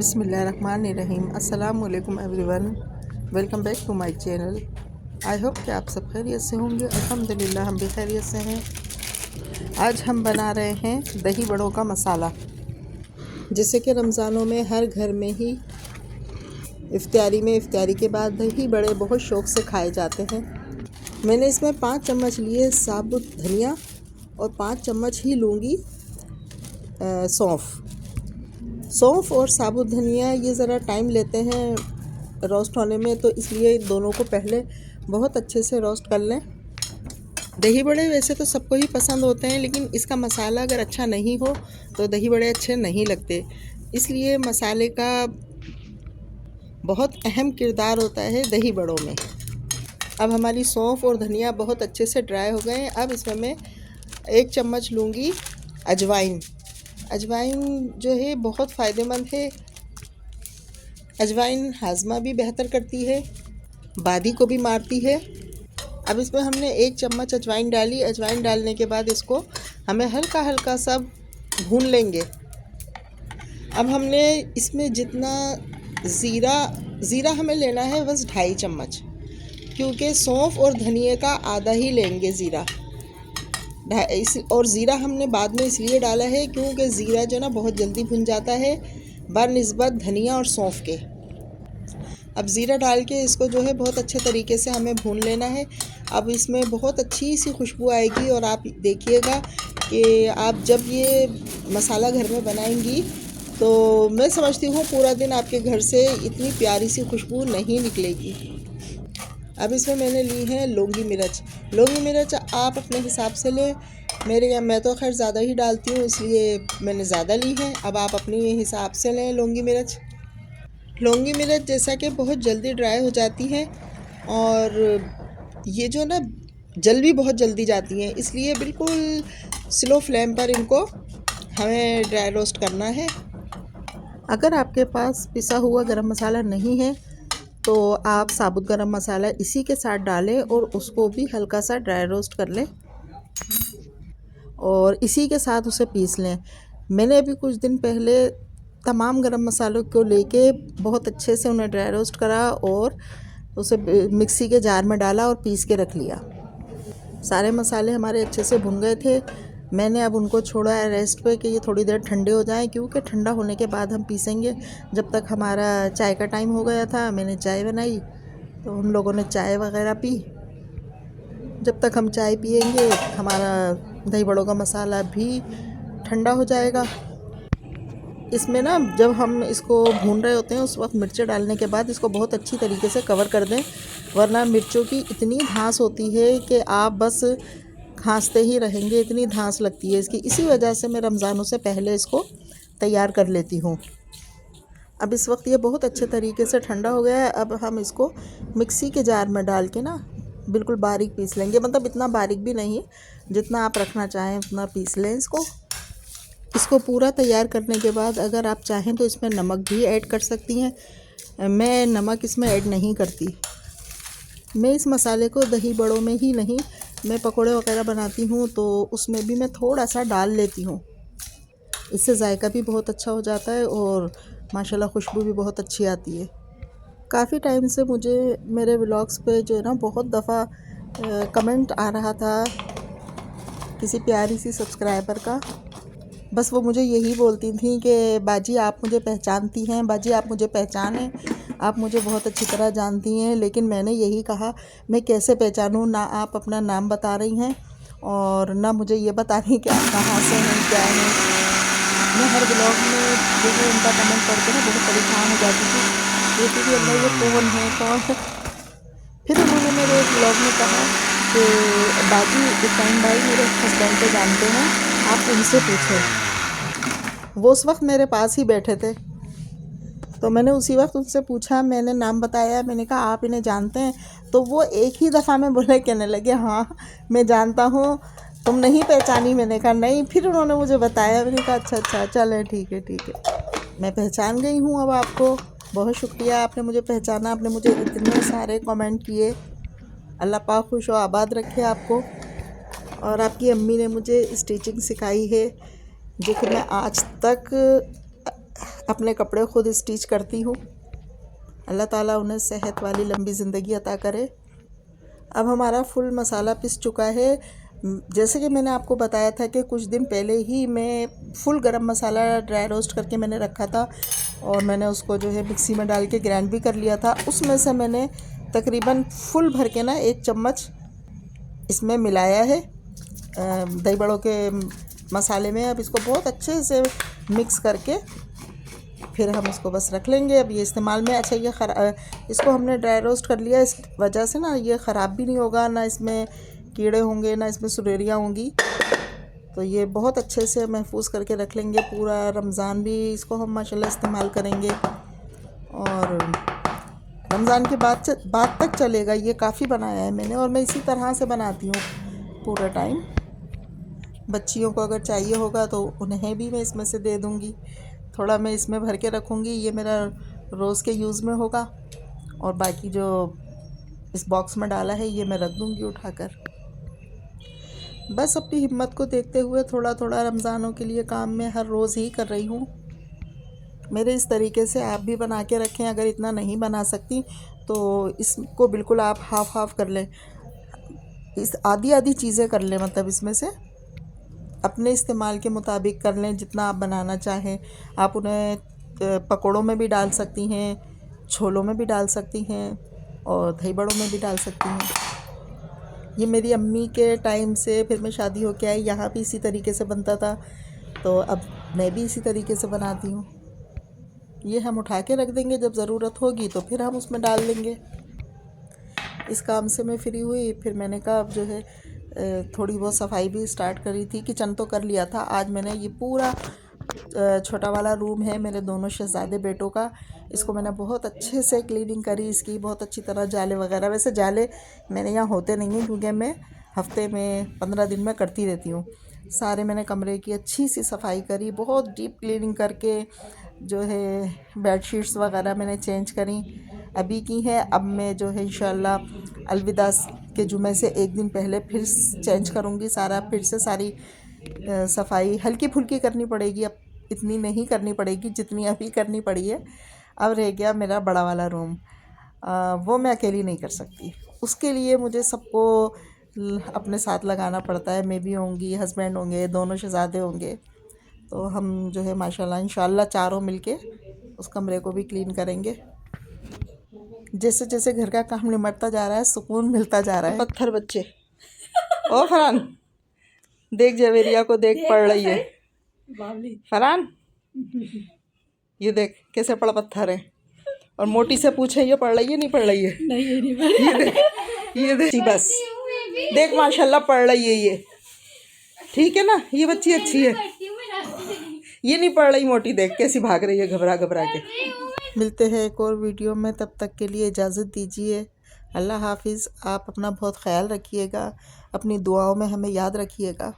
बिस्मिल्लाहिर्रहमानिर्रहीम। अस्सलाम वालेकुम everyone, welcome back to my channel. I hope कि आप सब खैरियत से होंगे। अल्हम्दुलिल्लाह हम भी खैरियत से हैं। आज हम बना रहे हैं दही बड़ों का मसाला, जिसे कि रमज़ानों में हर घर में ही इफ्तारी के बाद दही बड़े बहुत शौक़ से खाए जाते हैं। मैंने इसमें 5 चम्मच लिए साबुत धनिया और 5 चम्मच ही लूँगी सौंफ और साबुत धनिया। ये ज़रा टाइम लेते हैं रोस्ट होने में, तो इसलिए दोनों को पहले बहुत अच्छे से रोस्ट कर लें। दही बड़े वैसे तो सबको ही पसंद होते हैं, लेकिन इसका मसाला अगर अच्छा नहीं हो तो दही बड़े अच्छे नहीं लगते। इसलिए मसाले का बहुत अहम किरदार होता है दही बड़ों में। अब हमारी सौंफ और धनिया बहुत अच्छे से ड्राई हो गए हैं। अब इसमें मैं 1 चम्मच लूँगी अजवाइन। अजवाइन जो है बहुत फ़ायदेमंद है। अजवाइन हाजमा भी बेहतर करती है, बादी को भी मारती है। अब इसमें हमने 1 चम्मच अजवाइन डाली। अजवाइन डालने के बाद इसको हमें हल्का हल्का सा भून लेंगे। अब हमने इसमें जितना ज़ीरा हमें लेना है बस 2.5 चम्मच, क्योंकि सौंफ और धनिया का आधा ही लेंगे ज़ीरा। और ज़ीरा हमने बाद में इसलिए डाला है क्योंकि ज़ीरा जो ना बहुत जल्दी भुन जाता है बनिस्बत धनिया और सौंफ के। अब ज़ीरा डाल के इसको जो है बहुत अच्छे तरीके से हमें भून लेना है। अब इसमें बहुत अच्छी सी खुशबू आएगी और आप देखिएगा कि आप जब ये मसाला घर में बनाएंगी तो मैं समझती हूँ पूरा दिन आपके घर से इतनी प्यारी सी खुशबू नहीं निकलेगी। अब इसमें मैंने ली है लौंगी मिर्च आप अपने हिसाब से लें। मैं तो खैर ज़्यादा ही डालती हूँ, इसलिए मैंने ज़्यादा ली है। अब आप अपने हिसाब से लें लौंगी मिर्च जैसा कि बहुत जल्दी ड्राई हो जाती है और ये जो ना जल भी बहुत जल्दी जाती हैं, इसलिए बिल्कुल स्लो फ्लेम पर इनको हमें ड्राई रोस्ट करना है। अगर आपके पास पिसा हुआ गरम मसाला नहीं है तो आप साबुत गरम मसाला इसी के साथ डालें और उसको भी हल्का सा ड्राई रोस्ट कर लें और इसी के साथ उसे पीस लें। मैंने अभी कुछ दिन पहले तमाम गरम मसालों को लेके बहुत अच्छे से उन्हें ड्राई रोस्ट करा और उसे मिक्सी के जार में डाला और पीस के रख लिया। सारे मसाले हमारे अच्छे से भुन गए थे। मैंने अब उनको छोड़ा है रेस्ट पे कि ये थोड़ी देर ठंडे हो जाएं, क्योंकि ठंडा होने के बाद हम पीसेंगे। जब तक हमारा चाय का टाइम हो गया था, मैंने चाय बनाई तो हम लोगों ने चाय वगैरह पी। जब तक हम चाय पियेंगे हमारा दही बड़ों का मसाला भी ठंडा हो जाएगा। इसमें ना जब हम इसको भून रहे होते हैं उस वक्त मिर्चें डालने के बाद इसको बहुत अच्छी तरीके से कवर कर दें, वरना मिर्चों की इतनी धांस होती है कि आप बस खांसते ही रहेंगे, इतनी धांस लगती है इसकी। इसी वजह से मैं रमज़ानों से पहले इसको तैयार कर लेती हूँ। अब इस वक्त ये बहुत अच्छे तरीके से ठंडा हो गया है। अब हम इसको मिक्सी के जार में डाल के ना बिल्कुल बारीक पीस लेंगे, मतलब इतना बारीक भी नहीं, जितना आप रखना चाहें उतना पीस लें इसको पूरा तैयार करने के बाद अगर आप चाहें तो इसमें नमक भी ऐड कर सकती हैं। मैं नमक इसमें ऐड नहीं करती। मैं इस मसाले को दही बड़ों में ही नहीं, मैं पकोड़े वगैरह बनाती हूँ तो उसमें भी मैं थोड़ा सा डाल लेती हूँ। इससे जायका भी बहुत अच्छा हो जाता है और माशाल्लाह खुशबू भी बहुत अच्छी आती है। काफ़ी टाइम से मुझे मेरे व्लॉग्स पे जो है ना बहुत दफ़ा कमेंट आ रहा था किसी प्यारी सी सब्सक्राइबर का। बस वो मुझे यही बोलती थी कि बाजी आप मुझे पहचानती हैं, बाजी आप मुझे पहचानें, आप मुझे बहुत अच्छी तरह जानती हैं। लेकिन मैंने यही कहा मैं कैसे पहचानूं, ना आप अपना नाम बता रही हैं और ना मुझे ये बता रही कि आप कहाँ से हैं, क्या हैं। मैं हर ब्लॉग में जो है उनका कमेंट पढ़कर ना बहुत परेशान हो जाती थी, कहती थी अल्लाह ये कौन है। फिर उन्होंने मेरे एक ब्लॉग में कहा कि बाजी इब्राहिम भाई मेरे हस्बैंड को जानते हैं, आप उनसे पूछें। वो उस वक्त मेरे पास ही बैठे थे, तो मैंने उसी वक्त उनसे पूछा, मैंने नाम बताया, मैंने कहा आप इन्हें जानते हैं। तो वो एक ही दफ़ा में बोले, कहने लगे हाँ मैं जानता हूँ, तुम नहीं पहचानी? मैंने कहा नहीं। फिर उन्होंने मुझे बताया, मैंने कहा अच्छा चलें ठीक है मैं पहचान गई हूँ अब आपको। बहुत शुक्रिया, आपने मुझे पहचाना, आपने मुझे इतने सारे कमेंट किए। अल्लाह पाक खुश और आबाद रखे आपको। और आपकी अम्मी ने मुझे स्टिचिंग सिखाई है, जो कि मैं आज तक अपने कपड़े खुद स्टिच करती हूँ। अल्लाह ताला उन्हें सेहत वाली लंबी ज़िंदगी अता करे। अब हमारा फुल मसाला पिस चुका है। जैसे कि मैंने आपको बताया था कि कुछ दिन पहले ही मैं फुल गरम मसाला ड्राई रोस्ट करके मैंने रखा था और मैंने उसको जो है मिक्सी में डाल के ग्राइंड भी कर लिया था। उसमें से मैंने तकरीबन फुल भर के ना 1 चम्मच इसमें मिलाया है दही बड़ों के मसाले में। अब इसको बहुत अच्छे से मिक्स करके फिर हम इसको बस रख लेंगे। अब ये इस्तेमाल में अच्छा, ये इसको हमने ड्राई रोस्ट कर लिया, इस वजह से ना ये ख़राब भी नहीं होगा, ना इसमें कीड़े होंगे ना इसमें सुरेरियाँ होंगी। तो ये बहुत अच्छे से महफूज करके रख लेंगे। पूरा रमज़ान भी इसको हम माशाल्लाह इस्तेमाल करेंगे और रमज़ान के बाद तक चलेगा। ये काफ़ी बनाया है मैंने और मैं इसी तरह से बनाती हूँ पूरा टाइम। बच्चियों को अगर चाहिए होगा तो उन्हें भी मैं इसमें से दे दूँगी। थोड़ा मैं इसमें भर के रखूँगी, ये मेरा रोज़ के यूज़ में होगा और बाकी जो इस बॉक्स में डाला है ये मैं रख दूँगी उठाकर। बस अपनी हिम्मत को देखते हुए थोड़ा थोड़ा रमज़ानों के लिए काम मैं हर रोज़ ही कर रही हूँ। मेरे इस तरीके से आप भी बना के रखें। अगर इतना नहीं बना सकती तो इसको बिल्कुल आप हाफ़ हाफ़ कर लें, इस आधी आधी चीज़ें कर लें, मतलब इसमें से अपने इस्तेमाल के मुताबिक कर लें जितना आप बनाना चाहें। आप उन्हें पकौड़ों में भी डाल सकती हैं, छोलों में भी डाल सकती हैं और दही बड़ों में भी डाल सकती हैं। ये मेरी अम्मी के टाइम से फिर मैं शादी होके आई, यहाँ भी इसी तरीके से बनता था, तो अब मैं भी इसी तरीके से बनाती हूँ। ये हम उठा के रख देंगे, जब ज़रूरत होगी तो फिर हम उसमें डाल देंगे। इस काम से मैं फ्री हुई, फिर मैंने कहा अब जो है थोड़ी बहुत सफाई भी स्टार्ट करी थी। किचन तो कर लिया था। आज मैंने ये पूरा छोटा वाला रूम है मेरे दोनों शहज़ादे बेटों का, इसको मैंने बहुत अच्छे से क्लीनिंग करी, इसकी बहुत अच्छी तरह जाले वगैरह। वैसे जाले मेरे यहाँ होते नहीं हैं क्योंकि मैं हफ्ते में 15 दिन में करती रहती हूँ। सारे मैंने कमरे की अच्छी सी सफाई करी, बहुत डीप क्लीनिंग करके जो है बेडशीट्स वगैरह मैंने चेंज करी, अभी की है। अब मैं जो है इंशाल्लाह अलविदा के जुमे से 1 दिन पहले फिर चेंज करूँगी सारा, फिर से सारी सफाई हल्की फुल्की करनी पड़ेगी। अब इतनी नहीं करनी पड़ेगी जितनी अभी करनी पड़ी है। अब रह गया मेरा बड़ा वाला रूम, वो मैं अकेली नहीं कर सकती, उसके लिए मुझे सबको अपने साथ लगाना पड़ता है। मैं भी होंगी, हस्बैंड होंगे, दोनों शहज़ादे होंगे, तो हम जो है माशाल्लाह इंशाल्लाह चारों मिलके उस कमरे को भी क्लीन करेंगे। जैसे जैसे घर का काम निमटता जा रहा है सुकून मिलता जा रहा है। पत्थर बच्चे ओ फरहान देख, जवेरिया को देख, पढ़ रही है फरहान, ये देख कैसे पड़ पत्थर है। और मोटी से पूछे ये पढ़ रही है नहीं पढ़ रही है? नहीं ये नहीं पढ़ रही। ये देख बस देख माशाल्लाह पढ़ रही है ये, ठीक है ना, ये बच्ची अच्छी है। ये नहीं पढ़ रही मोटी, देख कैसी भाग रही है घबरा घबरा के। मिलते हैं एक और वीडियो में, तब तक के लिए इजाज़त दीजिए। अल्लाह हाफिज़। आप अपना बहुत ख्याल रखिएगा, अपनी दुआओं में हमें याद रखिएगा।